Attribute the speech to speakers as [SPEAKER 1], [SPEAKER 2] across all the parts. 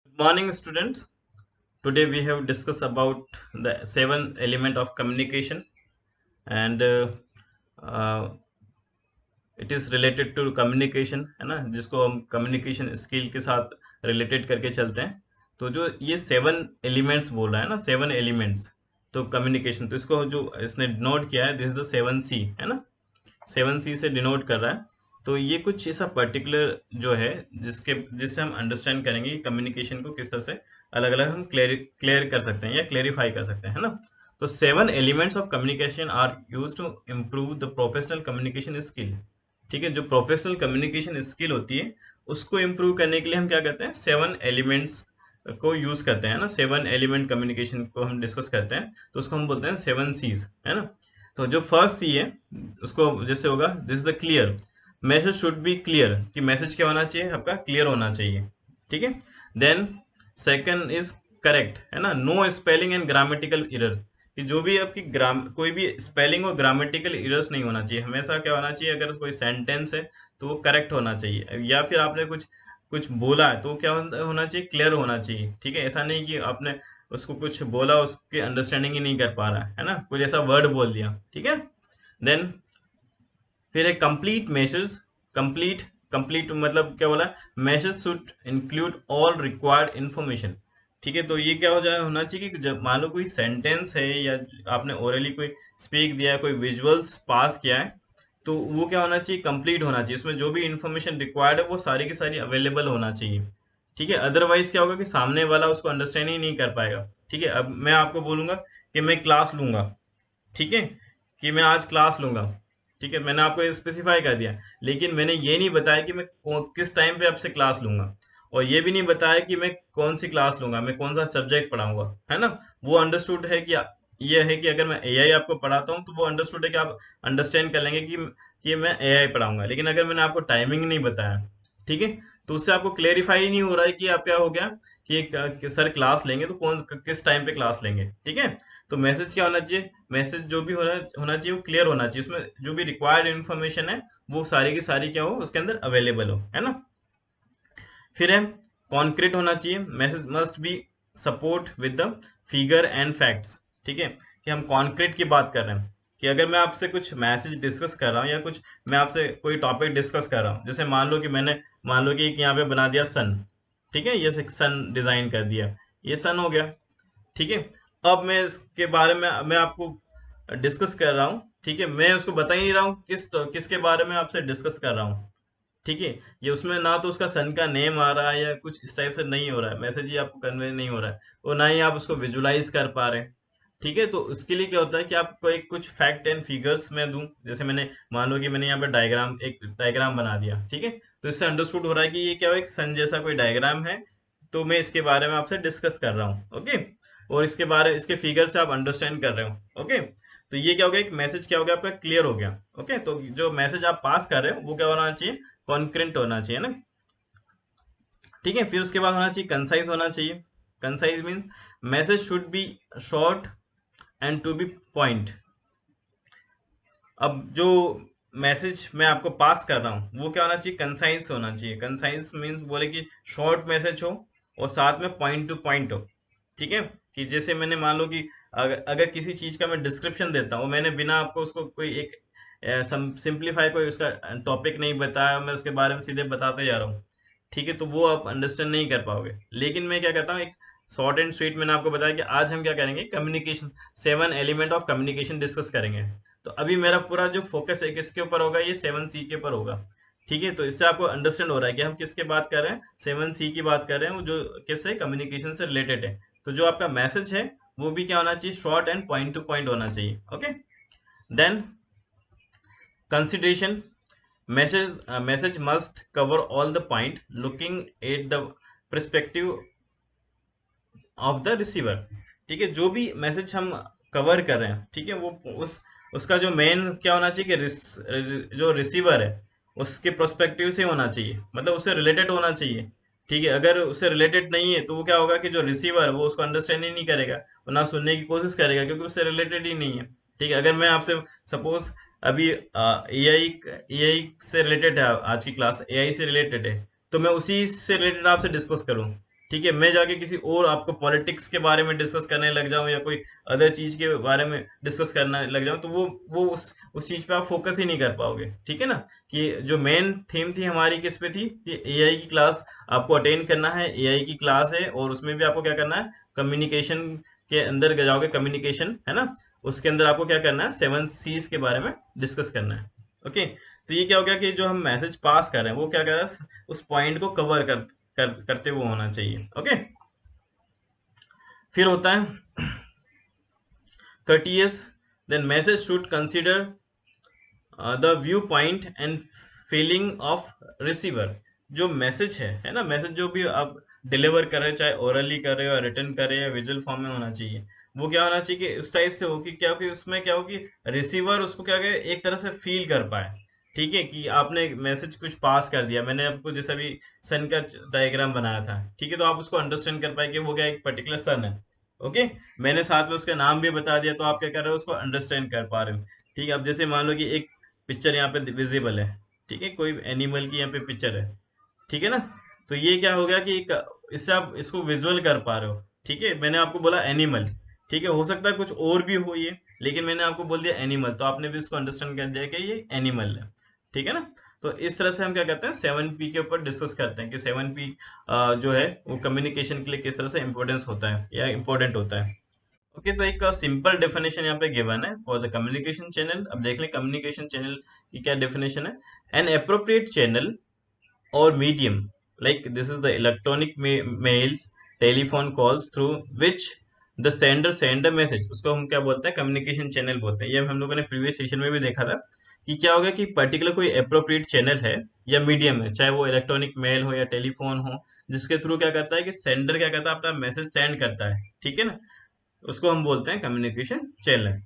[SPEAKER 1] Good morning, students. Today we have discussed about the seven element of communication, and uh, it is related to communication, है ना, जिसको हम communication skill के साथ related करके चलते हैं। तो जो ये सेवन एलिमेंट्स बोल रहा है ना, सेवन एलिमेंट्स, तो कम्युनिकेशन, तो इसको जो इसने नोट किया है, दिस इज द सेवन सी, है ना, सेवन सी से डिनोट कर रहा है। तो ये कुछ ऐसा पर्टिकुलर जो है जिससे हम अंडरस्टैंड करेंगे कि कम्युनिकेशन को किस तरह से अलग अलग हम क्लियर कर सकते हैं या क्लेरिफाई कर सकते हैं, है ना। तो seven elements of communication are use to improve the professional communication skill. ठीक है, जो प्रोफेशनल कम्युनिकेशन स्किल होती है उसको इम्प्रूव करने के लिए हम क्या करते हैं, सेवन एलिमेंट्स को यूज करते हैं ना। सेवन एलिमेंट कम्युनिकेशन को हम डिस्कस करते हैं तो उसको हम बोलते हैं सेवन सीज, है ना। तो जो फर्स्ट सी है उसको जैसे होगा, this is the clear, message should B clear, कि मैसेज क्या होना चाहिए, आपका क्लियर होना चाहिए। ठीक है। देन सेकंड इज करेक्ट, है ना, no spelling and grammatical error, कि जो भी आपकी ग्राम कोई भी स्पेलिंग और ग्रामेटिकल एरर्स नहीं होना चाहिए। हमेशा क्या होना चाहिए, अगर कोई सेंटेंस है तो वो करेक्ट होना चाहिए, या फिर आपने कुछ कुछ बोला है तो क्या होना चाहिए, क्लियर होना चाहिए। ठीक है, ऐसा नहीं कि आपने उसको कुछ बोला, उसकी अंडरस्टैंडिंग ही नहीं कर पा रहा है ना, कुछ ऐसा वर्ड बोल दिया। ठीक है। देन फिर एक कंप्लीट मैसेज, कंप्लीट, कंप्लीट मतलब क्या बोला, message should include all required information. ठीक है, तो ये क्या हो जाए, होना चाहिए कि जब मान लो कोई सेंटेंस है या आपने ओरली कोई स्पीक दिया है, कोई विजुअल्स पास किया है, तो वो क्या होना चाहिए, कंप्लीट होना चाहिए। उसमें जो भी इंफॉर्मेशन रिक्वायर्ड है वो सारी की सारी अवेलेबल होना चाहिए। ठीक है, अदरवाइज क्या होगा कि सामने वाला उसको अंडरस्टैंड ही नहीं कर पाएगा। ठीक है, अब मैं आपको बोलूंगा कि मैं क्लास लूंगा, ठीक है, कि मैं आज क्लास लूंगा। ठीक है, मैंने आपको स्पेसिफाई कर दिया, लेकिन मैंने ये नहीं बताया कि मैं किस टाइम पे आपसे क्लास लूंगा, और ये भी नहीं बताया कि मैं कौन सी क्लास लूंगा, मैं कौन सा सब्जेक्ट पढ़ाऊंगा, है ना। वो अंडरस्टूड है कि ये है कि अगर मैं एआई आपको पढ़ाता हूँ तो वो अंडरस्टूड है कि आप अंडरस्टैंड कर लेंगे कि मैं एआई पढ़ाऊंगा। लेकिन अगर मैंने आपको टाइमिंग नहीं बताया, ठीक है, तो उससे आपको क्लेरिफाई नहीं हो रहा है कि आप क्या हो गया कि सर क्लास लेंगे तो किस टाइम पे क्लास लेंगे। ठीक है, तो मैसेज क्या होना चाहिए, मैसेज जो भी होना चाहिए वो क्लियर होना चाहिए, उसमें जो भी रिक्वायर्ड इन्फॉर्मेशन है वो सारी की सारी क्या हो, उसके अंदर अवेलेबल हो, है ना। फिर है कॉन्क्रीट होना चाहिए, message must be support with the figure and facts. ठीक है, कि हम कॉन्क्रीट की बात कर रहे हैं, कि अगर मैं आपसे कुछ मैसेज डिस्कस कर रहा हूँ या कुछ मैं आपसे कोई टॉपिक डिस्कस कर रहा हूँ, जैसे मान लो कि एक यहाँ पे बना दिया सन। ठीक है, ये सन डिजाइन कर दिया, ये सन हो गया। ठीक है, अब मैं इसके बारे में मैं आपको डिस्कस कर रहा हूँ। ठीक है, मैं उसको बता ही नहीं रहा हूँ किसके बारे में आपसे डिस्कस कर रहा हूँ। ठीक है, ये उसमें ना तो उसका सन का नेम आ रहा है या कुछ इस टाइप से नहीं हो रहा है, मैसेज ही आपको कन्वे नहीं हो रहा है, और ना ही आप उसको विजुलाइज कर पा रहे हैं। ठीक है, तो उसके लिए क्या होता है कि आपको एक कुछ फैक्ट एंड फिगर्स मैं दूं, जैसे मैंने मान लो कि मैंने यहाँ पे एक डायग्राम बना दिया। ठीक है, तो इससे अंडरस्टूड हो रहा है कि ये क्या हो, एक सन जैसा कोई डायग्राम है, तो मैं इसके बारे में आपसे डिस्कस कर रहा हूँ। ओके, और इसके फिगर से आप अंडरस्टैंड कर रहे हो। ओके, तो ये क्या हो गया, एक मैसेज क्या हो गया आपका, क्लियर हो गया। ओके, तो जो मैसेज आप पास कर रहे हो वो क्या होना चाहिए, कॉन्क्रेंट होना चाहिए ना। ठीक है, फिर उसके बाद होना चाहिए कंसाइज होना चाहिए। Concise mean message should be short and to be point. अब जो मैसेज मैं आपको पास कर रहा हूँ वो क्या होना चाहिए, कंसाइज होना चाहिए। कंसाइज मीन्स बोले कि शॉर्ट मैसेज हो और साथ में पॉइंट टू पॉइंट हो। ठीक है, कि जैसे मैंने मान लो कि अगर किसी चीज का मैं डिस्क्रिप्शन देता हूँ, मैंने बिना आपको उसको कोई एक सिंप्लीफाई कोई उसका टॉपिक नहीं बताया, मैं उसके बारे में सीधे बताते जा रहा हूँ। ठीक है, तो वो आप अंडरस्टैंड नहीं कर पाओगे। लेकिन मैं क्या करता हूँ, एक शॉर्ट एंड स्वीट, मैंने आपको बताया कि आज हम क्या करेंगे, communication, seven element of communication discuss करेंगे। तो अभी मेरा पूरा जो फोकस है किसके ऊपर होगा, ये सेवन सी के ऊपर होगा। ठीक है, तो इससे आपको अंडरस्टैंड हो रहा है कि हम किसके बात कर रहे हैं, सेवन सी की बात कर रहे हैं, वो जो किससे, कम्युनिकेशन से रिलेटेड है। तो जो आपका मैसेज है वो भी क्या होना चाहिए, short and point to point होना चाहिए। Okay, then consideration, message must cover all the point looking at the perspective of the receiver. ठीक है, जो भी मैसेज हम कवर कर रहे हैं, ठीक है, वो उसका जो मेन क्या होना चाहिए कि जो रिसीवर है उसके प्रोस्पेक्टिव से होना चाहिए, मतलब उससे रिलेटेड होना चाहिए। ठीक है, अगर उससे रिलेटेड नहीं है तो वो क्या होगा कि जो रिसीवर है वो उसको अंडरस्टैंड ही नहीं करेगा और ना सुनने की कोशिश करेगा, क्योंकि उससे रिलेटेड ही नहीं है। ठीक है, अगर मैं आपसे सपोज अभी एआई एआई से रिलेटेड है, आज की क्लास एआई से रिलेटेड है, तो मैं उसी से रिलेटेड आपसे डिस्कस करूँ। ठीक है, मैं जाके किसी और आपको पॉलिटिक्स के बारे में डिस्कस करने लग जाऊं या कोई अदर चीज के बारे में डिस्कस करने लग जाऊं, तो वो उस चीज पे आप फोकस ही नहीं कर पाओगे। ठीक है ना, कि जो मेन थीम थी हमारी किस पे थी, कि एआई की क्लास आपको अटेंड करना है, एआई की क्लास है, और उसमें भी आपको क्या करना है, कम्युनिकेशन के अंदर जाओगे, कम्युनिकेशन है ना, उसके अंदर आपको क्या करना है, 7 C's के बारे में डिस्कस करना है। ओके, तो ये क्या हो गया कि जो हम मैसेज पास कर रहे हैं वो क्या कर रहा है, उस पॉइंट को कवर करते हुए होना चाहिए। ओके, फिर होता है courteous, then message should consider the view point and feeling of receiver. जो मैसेज है ना, मैसेज जो भी आप डिलीवर कर रहे हो, चाहे ओरली कर रहे हो या रिटर्न कर रहे हो या विजुअल फॉर्म में होना चाहिए, वो क्या होना चाहिए कि उस टाइप से हो कि क्या हो कि उसमें क्या हो कि रिसीवर उसको क्या करे, एक तरह से फील कर पाए। ठीक है, कि आपने मैसेज कुछ पास कर दिया, मैंने आपको जैसा भी सन का डायग्राम बनाया था, ठीक है, तो आप उसको अंडरस्टैंड कर पाए कि वो क्या एक पर्टिकुलर सन है। ओके, मैंने साथ में उसका नाम भी बता दिया, तो आप क्या कर रहे हो, उसको अंडरस्टैंड कर पा रहे हो। ठीक है, अब जैसे मान लो कि एक पिक्चर यहाँ पे विजिबल है, ठीक है, कोई एनिमल की यहाँ पे पिक्चर है, ठीक है ना, तो ये क्या हो गया कि इससे आप इसको विजुअल कर पा रहे हो। ठीक है, मैंने आपको बोला एनिमल, ठीक है, हो सकता है कुछ और भी हो ये, लेकिन मैंने आपको बोल दिया एनिमल, तो आपने भी इसको अंडरस्टैंड कर दिया कि ये एनिमल है। ठीक है ना, तो इस तरह से हम क्या करते हैं, 7P के ऊपर डिस्कस करते हैं कि 7P जो है वो कम्युनिकेशन के लिए किस तरह से इंपॉर्टेंस होता है या इंपॉर्टेंट होता है। ओके, तो एक सिंपल डेफिनेशन यहाँ पे गिवन है फॉर द कम्युनिकेशन चैनल। अब देख लें कम्युनिकेशन चैनल की क्या डेफिनेशन है। एन अप्रोप्रिएट चैनल और medium, like this is the electronic mails, telephone calls through which the sender send the message, उसको हम क्या बोलते हैं, कम्युनिकेशन चैनल बोलते हैं। ये हम लोगों ने प्रीवियस सेशन में भी देखा था कि क्या होगा कि पर्टिकुलर कोई अप्रोप्रिएट चैनल है या मीडियम है, चाहे वो इलेक्ट्रॉनिक मेल हो या टेलीफोन हो, जिसके थ्रू क्या करता है कि सेंडर क्या करता है, अपना मैसेज सेंड करता है। ठीक है ना, उसको हम बोलते हैं कम्युनिकेशन चैनल।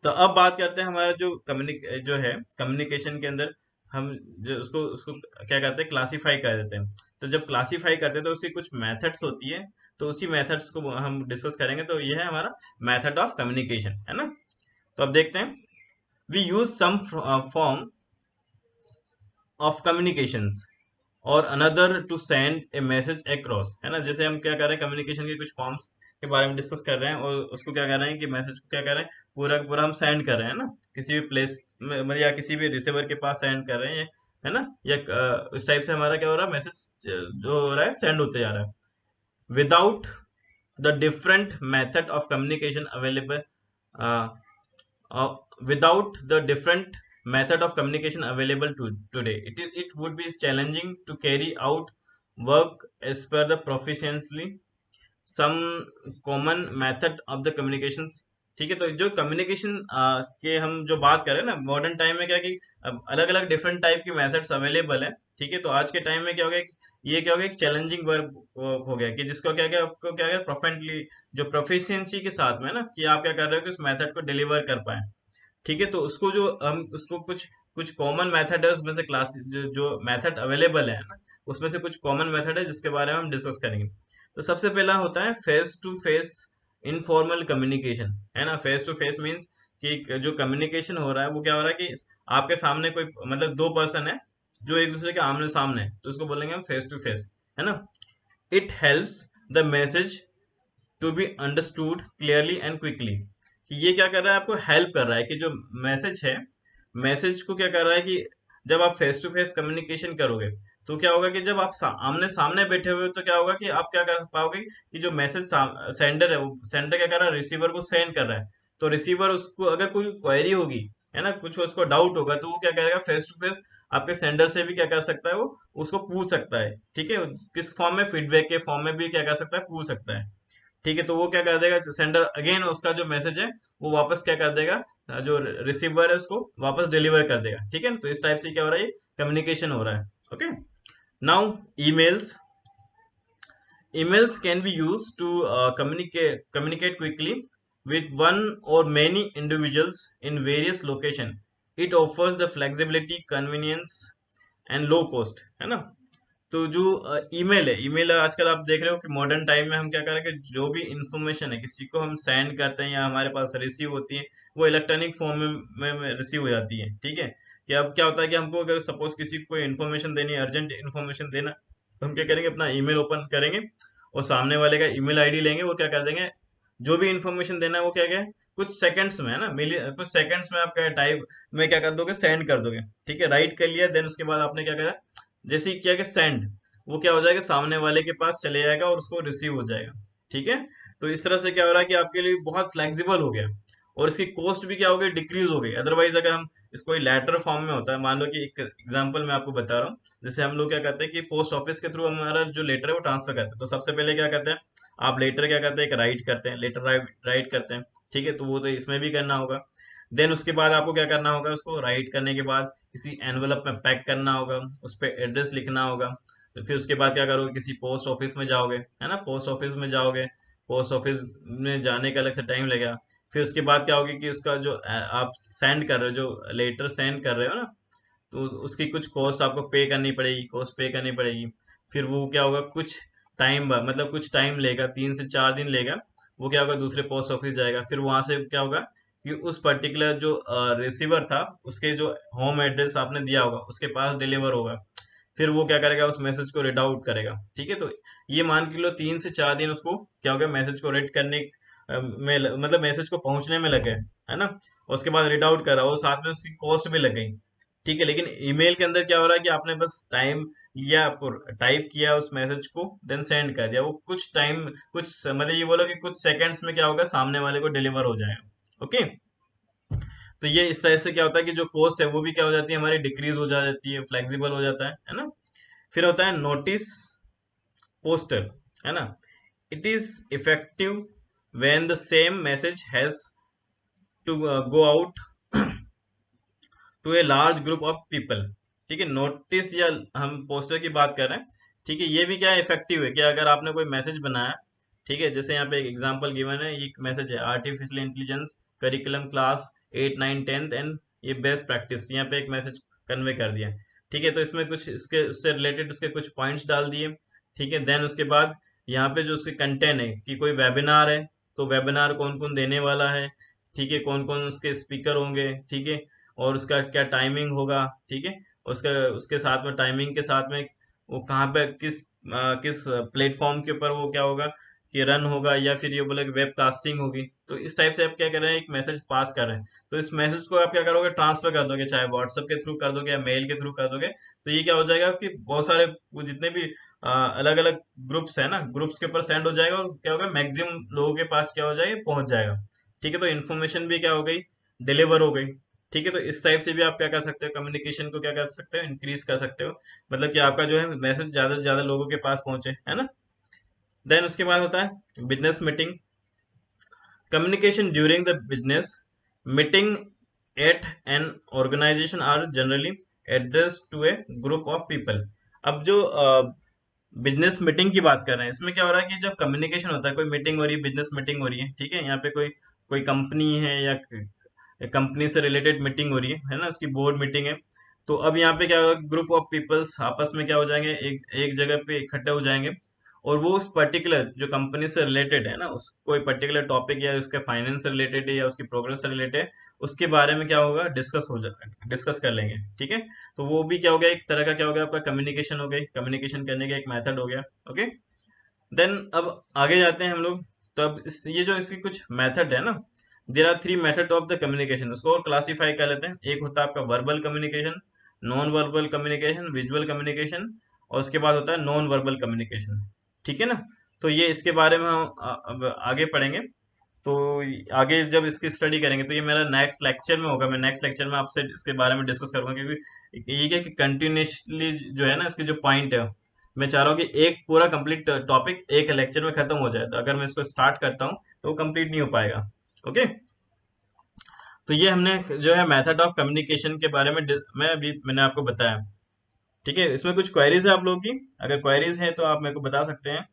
[SPEAKER 1] तो अब बात करते हैं हमारा जो है कम्युनिकेशन के अंदर, हम जो उसको उसको क्या करते हैं, क्लासीफाई कर देते हैं। तो जब क्लासीफाई करते हैं तो उसकी कुछ मेथड्स होती है, तो उसी मेथड्स को हम डिस्कस करेंगे। तो ये है हमारा मेथड ऑफ कम्युनिकेशन, है ना। तो अब देखते हैं, we use some form of communications और another to send a message across, है ना। जैसे हम क्या कर रहे हैं, कम्युनिकेशन के कुछ फॉर्म्स के बारे में डिस्कस कर रहे हैं, और उसको क्या कर रहे हैं कि मैसेज को क्या कर रहे हैं, पूरा का पूरा हम सेंड कर रहे हैं ना, किसी भी प्लेस में, मतलब या किसी भी रिसीवर के पास सेंड कर रहे हैं, है ना, या इस टाइप से हमारा क्या हो रहा है, मैसेज जो हो रहा है सेंड होते जा रहा है, without the different method of communication available, without the different method of communication available today, it would be challenging to carry out work as per the proficiently some common method of the communications। ठीक है, तो जो communication के हम जो बात करें ना, मॉडर्न टाइम में क्या है कि अलग अलग डिफरेंट टाइप की मेथड्स अवेलेबल है। ठीक है, तो आज के टाइम में क्या हो गया, ये क्या हो गया, एक चैलेंजिंग वर्क हो गया, कि जिसको क्या क्या आपको क्या क्या प्रोफेंटली, जो प्रोफिशिएंसी के साथ में ना, कि आप क्या कर रहे हो कि उस मेथड को डिलीवर कर पाए। ठीक है, तो उसको जो हम उसको कुछ कुछ कॉमन मेथड है उसमें से, क्लास जो मेथड अवेलेबल है ना, उसमें से कुछ कॉमन मेथड है जिसके बारे में हम डिस्कस करेंगे। तो सबसे पहला होता है face to face informal communication, है ना। फेस टू फेस मीन्स कि जो कम्युनिकेशन हो रहा है वो क्या हो रहा है कि आपके सामने कोई, मतलब दो पर्सन है जो एक दूसरे के आमने सामने है, तो उसको बोलेंगे हम फेस टू फेस, है ना। It helps the message to be understood clearly and quickly, कि ये क्या कर रहा है, आपको हेल्प कर रहा है कि जो मैसेज है, मैसेज को क्या कर रहा है कि जब आप फेस टू फेस कम्युनिकेशन करोगे, तो क्या होगा कि जब आप आमने सामने बैठे हुए हो, तो क्या होगा कि आप क्या कर पाओगे कि जो मैसेज सेंडर है, वो सेंडर क्या कर रहा है, रिसीवर को सेंड कर रहा है, तो रिसीवर उसको अगर कोई क्वेरी होगी, है ना, कुछ उसको डाउट होगा, तो वो क्या करेगा, फेस टू फेस आपके सेंडर से भी क्या कर सकता है, वो उसको पूछ सकता है। ठीक है, किस फॉर्म में, फीडबैक के फॉर्म में भी क्या कर सकता है, पूछ सकता है। ठीक है, तो वो क्या कर देगा, सेंडर अगेन उसका जो मैसेज है वो वापस क्या कर देगा, जो रिसीवर है उसको वापस डिलीवर कर देगा। ठीक है, तो इस टाइप से क्या हो रहा है, कम्युनिकेशन हो रहा है। Okay, now emails, emails can be used to communicate quickly with one or many individuals in various location. It offers the flexibility, convenience and low cost, है ना। तो जो ईमेल है, ईमेल आजकल आप देख रहे हो कि मॉडर्न टाइम में हम क्या कर रहे हैं कि जो भी इंफॉर्मेशन है किसी को हम सेंड करते हैं या हमारे पास रिसीव होती है, वो इलेक्ट्रॉनिक फॉर्म में रिसीव हो जाती है। ठीक है, कि अब क्या होता है कि हमको अगर सपोज किसी को कोई इन्फॉर्मेशन देनी है, अर्जेंट इन्फॉर्मेशन देना, तो हम क्या करेंगे, अपना ईमेल ओपन करेंगे और सामने वाले का ईमेल आईडी लेंगे, वो क्या कर देंगे, जो भी इंफॉर्मेशन देना है वो क्या क्या कुछ सेकंड्स में, है ना, कुछ सेकंड्स में आप क्या टाइप में क्या कर दोगे, सेंड कर दोगे। ठीक है, राइट कर लिया, देन उसके बाद आपने क्या करा, जैसे ही किया कि सेंड, वो क्या हो जाएगा, सामने वाले के पास चले जाएगा और उसको रिसीव हो जाएगा। ठीक है, तो इस तरह से क्या हो रहा है कि आपके लिए बहुत फ्लेक्सिबल हो गया, और इसकी कॉस्ट भी क्या हो गई, डिक्रीज हो गई। अदरवाइज अगर हम इसको लेटर फॉर्म में होता है, मान लो कि एक एग्जांपल मैं आपको बता रहा हूँ, जैसे हम लोग क्या करते हैं कि पोस्ट ऑफिस के थ्रू हमारा जो लेटर है वो ट्रांसफर करते हैं, तो सबसे पहले क्या करते हैं, आप लेटर क्या करते हैं, एक राइट करते हैं, लेटर राइट करते हैं। ठीक है, तो वो तो इसमें भी करना होगा। देन उसके बाद आपको क्या करना होगा, उसको राइट करने के बाद किसी एनवलप में पैक करना होगा, उस पर एड्रेस लिखना होगा। तो फिर उसके बाद क्या करोगे, किसी पोस्ट ऑफिस में जाओगे, है ना, पोस्ट ऑफिस में जाओगे, पोस्ट ऑफिस में जाने का अलग से टाइम लगेगा। फिर उसके बाद क्या होगी कि उसका जो आप सेंड कर रहे हो, जो लेटर सेंड कर रहे हो ना, तो उसकी कुछ कॉस्ट आपको पे करनी पड़ेगी, कॉस्ट पे करनी पड़ेगी। फिर वो क्या होगा, कुछ टाइम मतलब कुछ टाइम लेगा, 3 से 4 दिन लेगा। वो क्या होगा, दूसरे पोस्ट ऑफिस जाएगा, फिर वहां से क्या होगा कि उस पर्टिकुलर जो रिसीवर था, उसके जो होम एड्रेस आपने दिया होगा उसके पास डिलीवर होगा। फिर वो क्या करेगा, उस मैसेज को रीड आउट करेगा। ठीक है, तो ये मान के लो 3 से 4 दिन उसको क्या होगा, मैसेज को रीड करने में मतलब मैसेज को पहुंचने में लगे, है ना। और उसके बाद रीड आउट करा, और साथ में उसकी कॉस्ट भी लग गई। ठीक है, लेकिन ईमेल के अंदर क्या हो रहा है कि आपने बस टाइम लिया, आपको टाइप किया उस मैसेज को, देन सेंड कर दिया, वो कुछ टाइम, कुछ मतलब ये बोलो कि कुछ सेकंड्स में क्या होगा, सामने वाले को डिलीवर हो जाएगा। ओके, तो ये इस तरह से क्या होता है कि जो कॉस्ट है वो भी क्या हो जाती है, हमारी डिक्रीज हो जाती है, फ्लेक्सिबल हो जाता है ना। फिर होता है नोटिस पोस्टर, है ना। It is effective when the same message has to go out to a large group of people. ठीक है, नोटिस या हम पोस्टर की बात कर रहे हैं। ठीक है, ये भी क्या इफेक्टिव है कि अगर आपने कोई मैसेज बनाया, ठीक है, जैसे यहाँ पे एक एग्जांपल गिवन है, ये मैसेज है, artificial intelligence curriculum class 8 9 10 and ये बेस्ट प्रैक्टिस, यहाँ पे एक मैसेज कन्वे कर दिया। ठीक है, तो इसमें कुछ इसके उससे रिलेटेड उसके कुछ पॉइंट्स डाल दिए। ठीक है, देन उसके बाद यहाँ पे जो उसके कंटेंट है कि कोई वेबिनार है, तो वेबिनार कौन कौन देने वाला है, ठीक है, कौन कौन उसके स्पीकर होंगे, ठीक है, और उसका क्या टाइमिंग होगा। ठीक है, उसका उसके साथ में टाइमिंग के साथ में वो कहाँ पे किस प्लेटफॉर्म के ऊपर वो क्या होगा कि रन होगा, या फिर ये बोले कि वेब कास्टिंग होगी। तो इस टाइप से आप क्या कर रहे हैं, एक मैसेज पास कर रहे हैं, तो इस मैसेज को आप क्या करोगे, ट्रांसफर कर दोगे, चाहे व्हाट्सएप के थ्रू कर दोगे या मेल के थ्रू कर दोगे। तो ये क्या हो जाएगा कि बहुत सारे वो जितने भी अलग अलग ग्रुप्स है ना, ग्रुप्स के ऊपर सेंड हो जाएगा, और क्या होगा, मैक्सिमम लोगों के पास क्या हो जाएगा, पहुंच जाएगा। ठीक है, तो इन्फॉर्मेशन भी क्या हो गई, डिलीवर हो गई। ठीक है, तो इस टाइप से भी आप क्या कर सकते हो, कम्युनिकेशन को क्या कर सकते हो, इंक्रीज कर सकते हो, मतलब कि आपका जो है मैसेज ज्यादा से ज्यादा लोगों के पास पहुंचे, है ना। देन उसके बाद होता है business meeting, communication during the business meeting at an organization are generally address to a group of people. अब जो बिजनेस मीटिंग की बात कर रहे हैं, इसमें क्या हो रहा है कि जब कम्युनिकेशन होता है, कोई मीटिंग हो रही है, बिजनेस मीटिंग हो रही है, ठीक है, यहाँ पे कोई कोई कंपनी है या कंपनी से रिलेटेड मीटिंग हो रही है ना, उसकी बोर्ड मीटिंग है। तो अब यहाँ पे क्या होगा, ग्रुप ऑफ पीपल्स आपस में क्या हो जाएंगे, एक एक जगह पे इकट्ठे हो जाएंगे, और वो उस पर्टिकुलर जो कंपनी से रिलेटेड है ना, उस कोई पर्टिकुलर टॉपिक या उसके फाइनेंस से रिलेटेड है या उसकी प्रोग्रेस से रिलेटेड है, उसके बारे में क्या होगा, डिस्कस कर लेंगे। ठीक है, तो वो भी क्या हो गया, एक तरह का क्या हो गया, आपका कम्युनिकेशन हो गई, कम्युनिकेशन करने का एक मेथड हो गया। ओके, देन अब आगे जाते हैं हम लोग। तो अब ये जो इसकी कुछ मेथड है ना, there are 3 method of the communication, उसको और क्लासीफाई कर लेते हैं। एक होता है आपका verbal communication, non verbal communication, visual communication, और उसके बाद होता है नॉन वर्बल कम्युनिकेशन। ठीक है ना, तो ये इसके बारे में हम अब आगे पढ़ेंगे। तो आगे जब इसकी स्टडी करेंगे तो ये मेरा नेक्स्ट लेक्चर में होगा, मैं नेक्स्ट लेक्चर में आपसे इसके बारे में डिस्कस करूंगा, क्योंकि ये क्या कि कंटिन्यूसली जो है ना, इसके जो पॉइंट है, मैं चाह रहा हूँ कि एक पूरा कंप्लीट टॉपिक एक लेक्चर में खत्म हो जाए, तो अगर मैं इसको स्टार्ट करता हूँ तो वो कंप्लीट नहीं हो पाएगा। ओके, तो ये हमने जो है मेथड ऑफ कम्युनिकेशन के बारे में मैंने आपको बताया। ठीक है, इसमें कुछ क्वेरीज है आप लोगों की, अगर क्वेरीज हैं तो आप मेरे को बता सकते हैं।